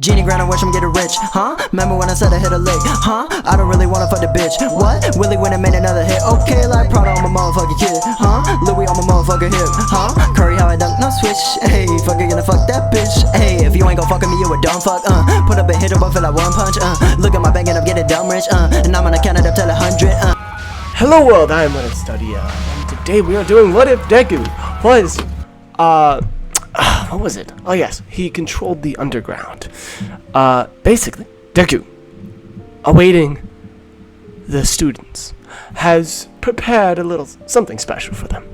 Genie grinding, watch him get rich, huh? Remember when I said I hit a lick, huh? I don't really wanna fuck the bitch, what? Willie went and made another hit, okay, like Prada on my motherfucking kid, huh? Louis on my motherfucking hip, huh? Curry how I dunk, no switch, hey, fucker gonna fuck that bitch, hey, if you ain't gon' fuck with me, you a dumb fuck, put up a hit but feel like one punch, look at my bank and I'm getting dumb rich, and I'm gonna count it up till 100, Hello world, I am What If Study, and today we are doing What If Deku was, what was it? Oh yes, he controlled the underground. Basically, Deku, awaiting the students, has prepared a little something special for them.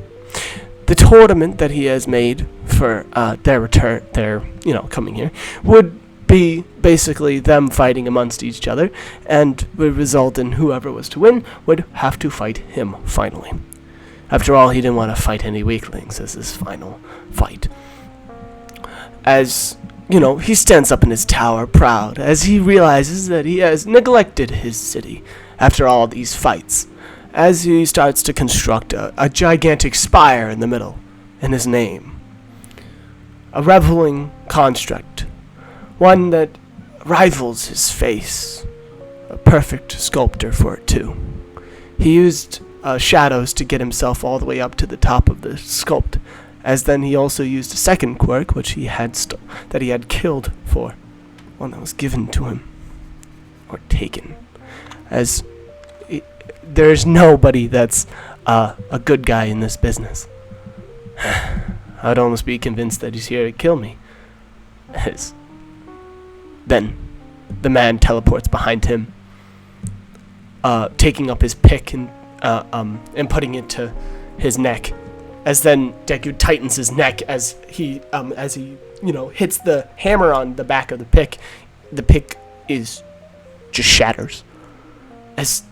The tournament that he has made for their return, coming here, would be basically them fighting amongst each other, and would result in whoever was to win would have to fight him finally. After all, he didn't want to fight any weaklings as his final fight. As, he stands up in his tower proud as he realizes that he has neglected his city after all these fights, as he starts to construct a gigantic spire in the middle in his name. A reveling construct, one that rivals his face, a perfect sculptor for it too. He used shadows to get himself all the way up to the top of the sculpt, as then he also used a second quirk, which he had that he had killed for, one that was given to him, or taken, as there's nobody that's a good guy in this business. I'd almost be convinced that he's here to kill me. Then the man teleports behind him, taking up his pick and putting it to his neck. As then Deku tightens his neck as he hits the hammer on the back of the pick just shatters. As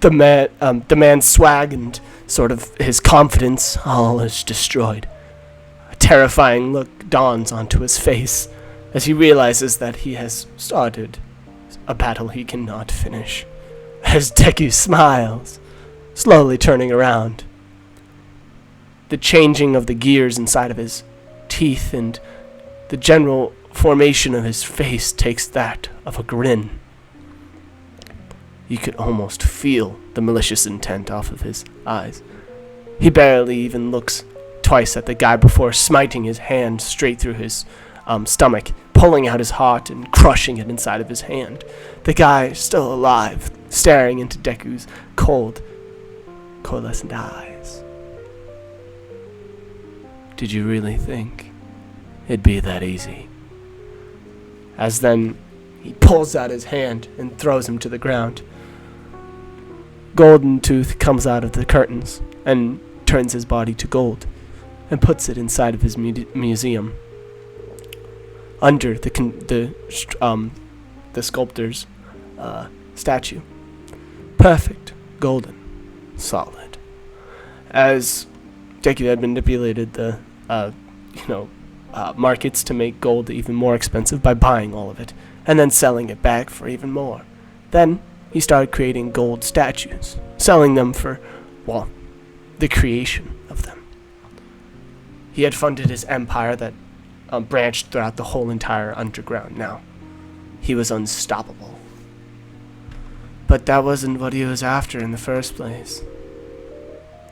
the man's swag and sort of his confidence all is destroyed. A terrifying look dawns onto his face as he realizes that he has started a battle he cannot finish. As Deku smiles, slowly turning around. The changing of the gears inside of his teeth and the general formation of his face takes that of a grin. You could almost feel the malicious intent off of his eyes. He barely even looks twice at the guy before smiting his hand straight through his stomach, pulling out his heart and crushing it inside of his hand. The guy, still alive, staring into Deku's coalescent eyes. Did you really think it'd be that easy? As then he pulls out his hand and throws him to the ground. Golden Tooth comes out of the curtains and turns his body to gold and puts it inside of his museum under the sculptor's statue. Perfect, golden, solid. As Deku had manipulated the markets to make gold even more expensive by buying all of it and then selling it back for even more. Then he started creating gold statues, selling them for, the creation of them. He had funded his empire that branched throughout the whole entire underground now. He was unstoppable. But that wasn't what he was after in the first place.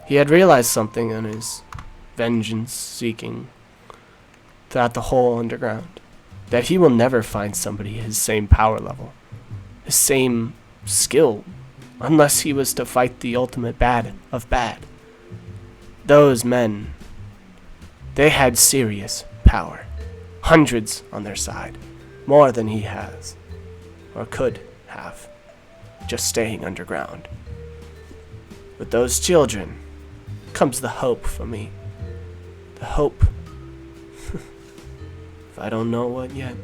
He had realized something in his vengeance seeking throughout the whole underground, that he will never find somebody his same power level, his same skill, unless he was to fight the ultimate bad of bad. Those men, they had serious power, hundreds on their side, more than he has, or could have, just staying underground. With those children comes the hope for me. The hope. If I don't know what yet.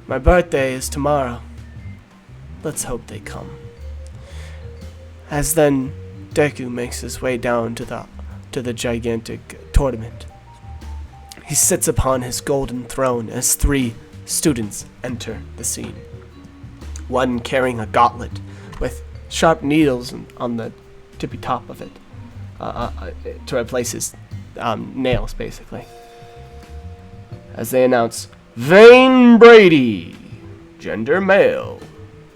My birthday is tomorrow. Let's hope they come. As then Deku makes his way down to the gigantic tournament. He sits upon his golden throne as 3 students enter the scene. One carrying a gauntlet with sharp needles on the tippy top of it to replace his nails, basically. As they announce, Vane Brady, gender male,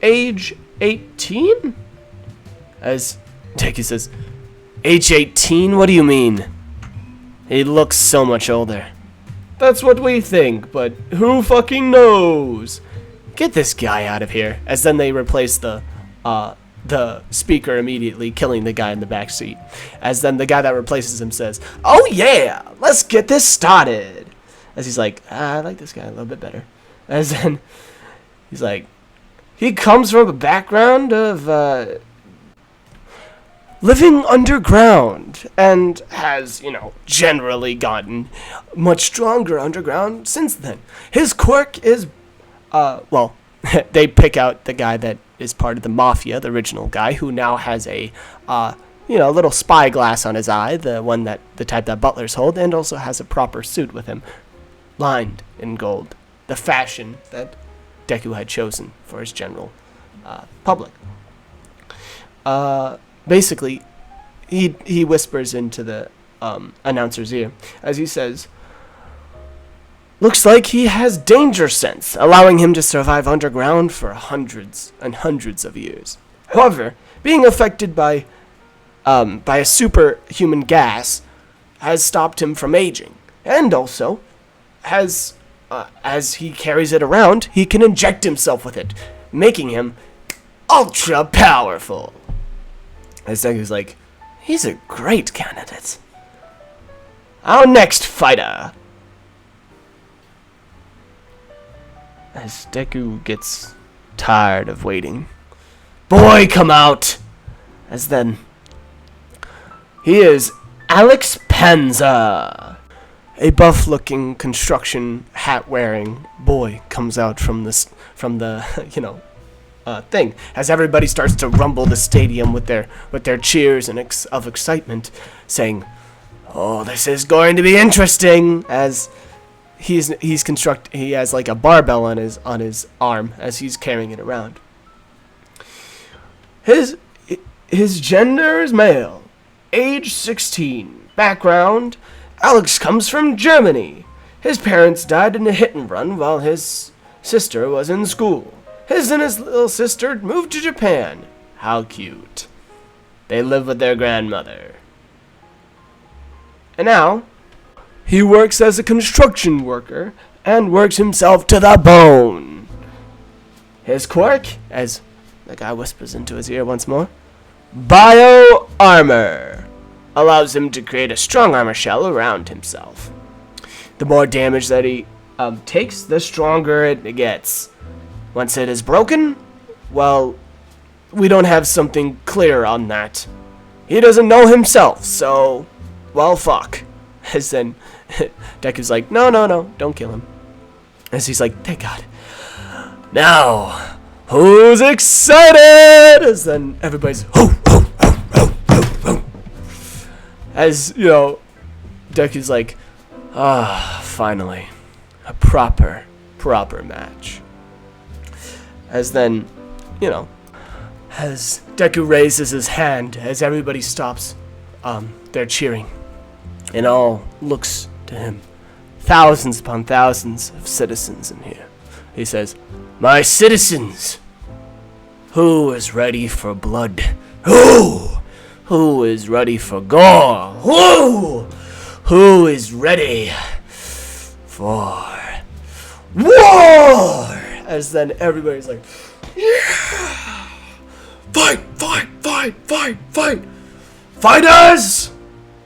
age 18? As Deku says, age 18? What do you mean? He looks so much older. That's what we think, but who fucking knows? Get this guy out of here. As then they replace the speaker immediately, killing the guy in the back seat. As then the guy that replaces him says, "Oh yeah, let's get this started." As he's like, I like this guy a little bit better. As then he's like, he comes from a background of living underground and has, generally gotten much stronger underground since then. His quirk is, they pick out the guy that is part of the mafia, the original guy, who now has a, little spyglass on his eye, the type that butlers hold, and also has a proper suit with him, lined in gold, the fashion that Deku had chosen for his general public. Basically, he whispers into the announcer's ear as he says, "Looks like he has danger sense, allowing him to survive underground for hundreds and hundreds of years. However, being affected by a superhuman gas has stopped him from aging, and also has, as he carries it around, he can inject himself with it, making him ultra powerful." As Deku's like, he's a great candidate. Our next fighter. As Deku gets tired of waiting, "Boy, come out!" As then, he is Alex Panza. A buff-looking construction hat-wearing boy comes out from the thing, as everybody starts to rumble the stadium with their cheers and of excitement, saying, "Oh, this is going to be interesting." As he has like a barbell on his arm as he's carrying it around. His gender is male, age 16, background, Alex comes from Germany. His parents died in a hit and run while his sister was in school. His and his little sister moved to Japan. How cute. They live with their grandmother. And now, he works as a construction worker and works himself to the bone. His quirk, as the guy whispers into his ear once more, bio armor, allows him to create a strong armor shell around himself. The more damage that he takes, the stronger it gets. Once it is broken, well, we don't have something clear on that. He doesn't know himself, so, well, fuck. As then Deku's like, no, don't kill him. As he's like, thank God. Now, who's excited? As then everybody's, ho. As, Deku's like, finally, a proper match. As then, as Deku raises his hand, as everybody stops, they're cheering, and all looks to him. Thousands upon thousands of citizens in here. He says, "My citizens, who is ready for blood? Who is ready for gore? Who is ready for war?" As then everybody's like, yeah! Fight! Fighters!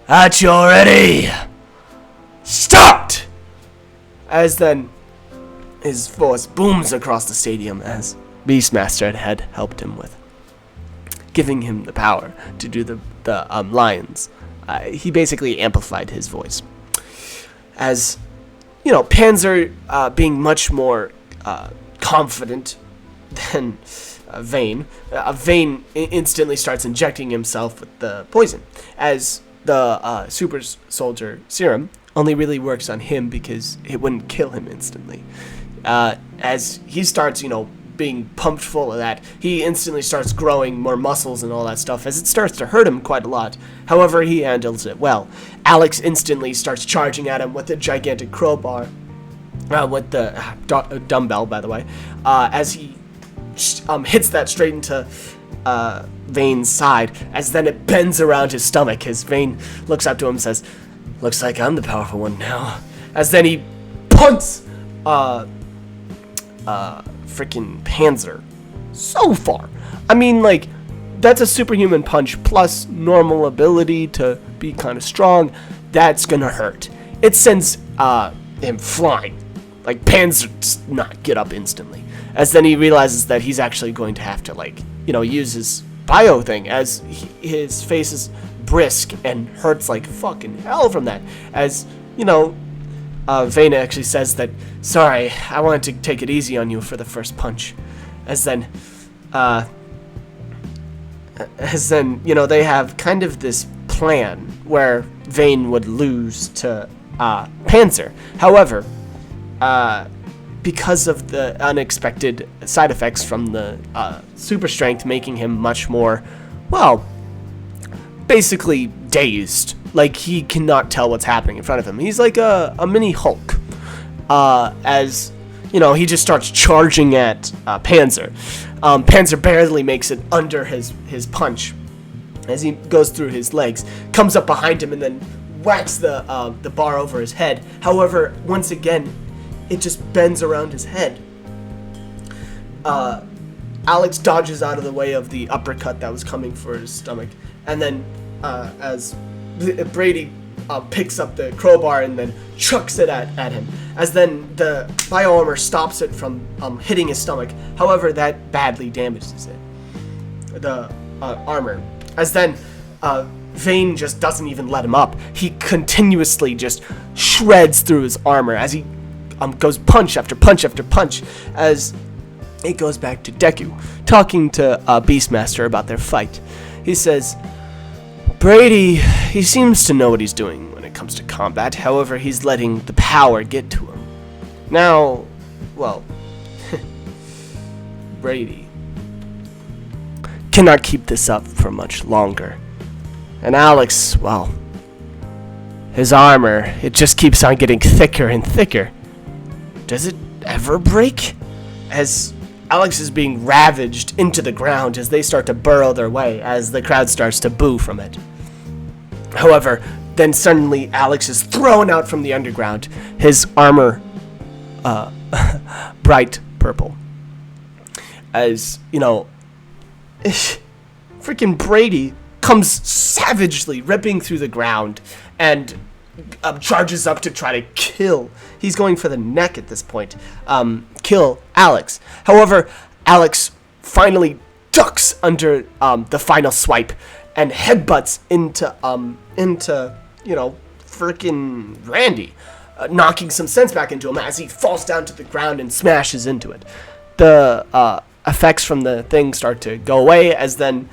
At your ready! Start! As then his voice booms across the stadium as Beastmaster had helped him with, giving him the power to do the lions. He basically amplified his voice. As, Panzer being much more confident than Vane. Vane instantly starts injecting himself with the poison, as the super soldier serum only really works on him because it wouldn't kill him instantly. As he starts, being pumped full of that, he instantly starts growing more muscles and all that stuff, as it starts to hurt him quite a lot. However, he handles it well. Alex instantly starts charging at him with a gigantic crowbar, with the dumbbell, by the way, as he hits that straight into Vane's side, as then it bends around his stomach. As Vane looks up to him and says, "Looks like I'm the powerful one now." As then he punts freaking Panzer so far. I mean, like, that's a superhuman punch plus normal ability to be kind of strong. That's gonna hurt. It sends him flying. Like, Panzer does not get up instantly. As then he realizes that he's actually going to have to, like, use his bio thing, as his face is brisk and hurts like fucking hell from that. As, Vane actually says that, "Sorry, I wanted to take it easy on you for the first punch." As then, they have kind of this plan where Vane would lose to Panzer. However, because of the unexpected side effects from the super strength, making him much more, basically dazed. Like, he cannot tell what's happening in front of him. He's like a mini Hulk. As, he just starts charging at Panzer. Panzer barely makes it under his punch as he goes through his legs, comes up behind him, and then whacks the bar over his head. However, once again, it just bends around his head. Alex dodges out of the way of the uppercut that was coming for his stomach, and then as Brady picks up the crowbar and then chucks it at him, as then the bio armor stops it from hitting his stomach. However, that badly damages it, the armor. As then Vane just doesn't even let him up. He continuously just shreds through his armor as he goes punch after punch after punch, as it goes back to Deku talking to Beastmaster about their fight. He says, "Brady, he seems to know what he's doing when it comes to combat. However, he's letting the power get to him. Now, Brady cannot keep this up for much longer. And Alex, his armor, it just keeps on getting thicker and thicker. Does it ever break?" As Alex is being ravaged into the ground as they start to burrow their way, as the crowd starts to boo from it. However, then suddenly Alex is thrown out from the underground, his armor bright purple. As, freaking Brady comes savagely ripping through the ground and charges up to try to kill. He's going for the neck at this point. Kill Alex. However, Alex finally ducks under the final swipe and headbutts into freaking Randy, knocking some sense back into him as he falls down to the ground and smashes into it. The effects from the thing start to go away, as then,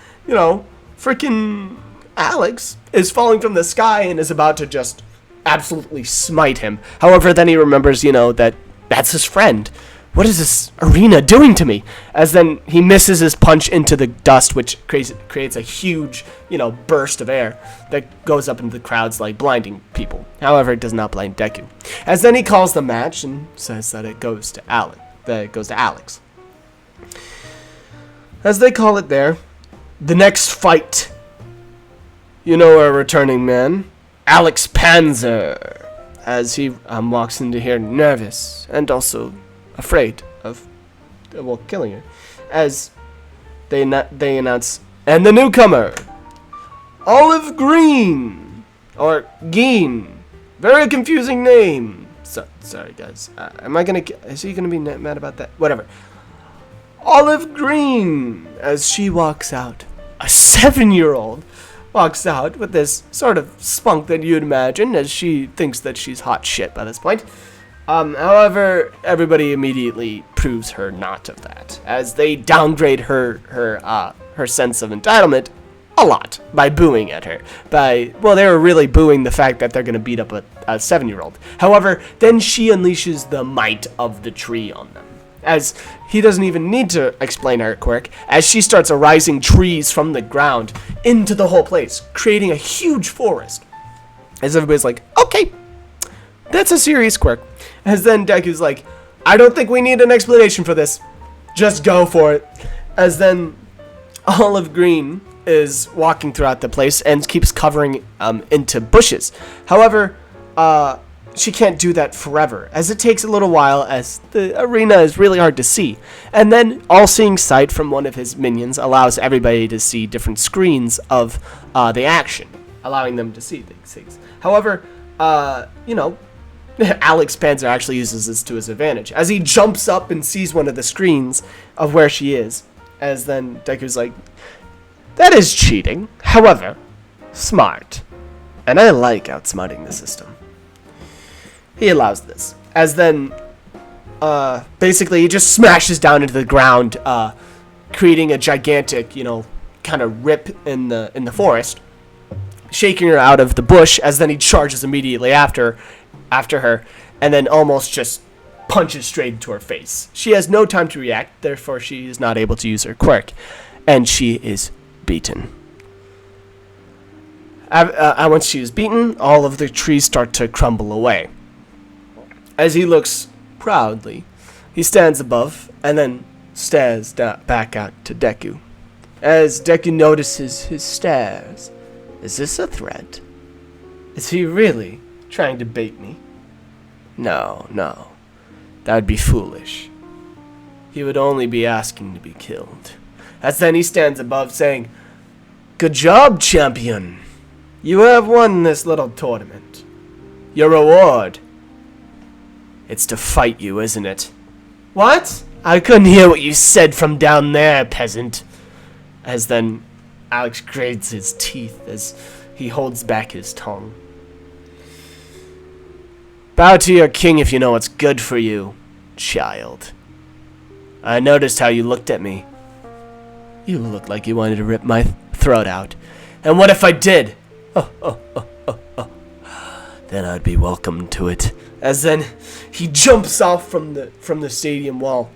freaking Alex is falling from the sky and is about to just absolutely smite him. However, then he remembers, that that's his friend. What is this arena doing to me? As then he misses his punch into the dust, which creates a huge, burst of air that goes up into the crowds like blinding people. However, it does not blind Deku. As then he calls the match and says that it goes to Alex. As they call it there, the next fight. Our returning man, Alex Panzer, as he walks into here nervous and also afraid of, killing her, as they announce, and the newcomer, Olive Green, or Geen, very confusing name. Sorry guys, is he gonna be mad about that? Whatever. Olive Green, as she walks out, a 7-year-old walks out with this sort of spunk that you'd imagine, as she thinks that she's hot shit by this point. However, everybody immediately proves her not of that, as they downgrade her sense of entitlement a lot by booing at her. They were really booing the fact that they're going to beat up a 7-year-old. However, then she unleashes the might of the tree on them, as he doesn't even need to explain her quirk, as she starts arising trees from the ground into the whole place, creating a huge forest. As everybody's like, okay, that's a serious quirk. As then Deku's like, I don't think we need an explanation for this. Just go for it. As then Olive Green is walking throughout the place and keeps covering into bushes. However, she can't do that forever, as it takes a little while, as the arena is really hard to see. And then all-seeing sight from one of his minions allows everybody to see different screens of the action, allowing them to see things. However, Alex Panzer actually uses this to his advantage, as he jumps up and sees one of the screens of where she is, as then Deku's like, that is cheating, however, smart. And I like outsmarting the system. He allows this, as then basically he just smashes down into the ground, creating a gigantic, kind of rip in the forest, shaking her out of the bush, as then he charges immediately after her, and then almost just punches straight into her face. She has no time to react, therefore she is not able to use her quirk, and she is beaten. Once she is beaten, all of the trees start to crumble away. As he looks proudly, he stands above and then stares back out to Deku. As Deku notices his stares, is this a threat? Is he really trying to bait me? No, that would be foolish. He would only be asking to be killed. As then he stands above saying, good job, champion. You have won this little tournament. Your reward, it's to fight you, isn't it? What? I couldn't hear what you said from down there, peasant. As then Alex grades his teeth as he holds back his tongue. Bow to your king if you know what's good for you, child. I noticed how you looked at me. You looked like you wanted to rip my throat out. And what if I did? Then I'd be welcome to it. As then he jumps off from the stadium wall.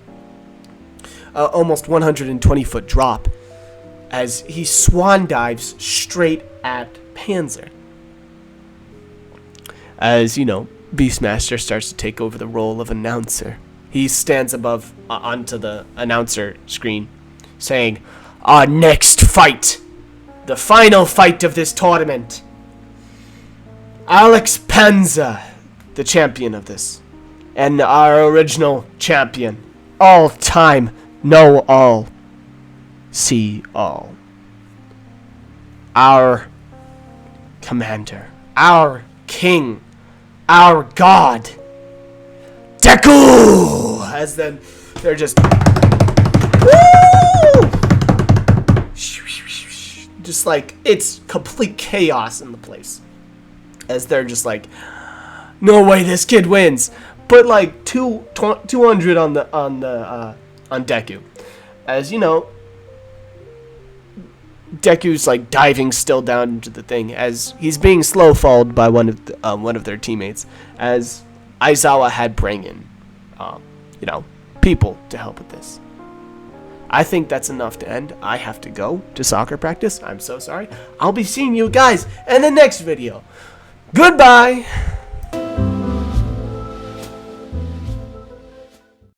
Almost 120-foot drop. As he swan dives straight at Panzer. As, Beastmaster starts to take over the role of announcer. He stands above onto the announcer screen, saying, our next fight, the final fight of this tournament. Alex Panzer, the champion of this, and our original champion, all time, know all, see all. Our commander, our king, our god, Deku! As then they're just, woo! Just like, it's complete chaos in the place. As they're just like, no way this kid wins. Put like 200 on Deku. As Deku's like diving still down into the thing as he's being slow falled by one of their teammates, as Aizawa had bring in people to help with this. I think that's enough to end. I have to go to soccer practice. I'm so sorry. I'll be seeing you guys in the next video. Goodbye.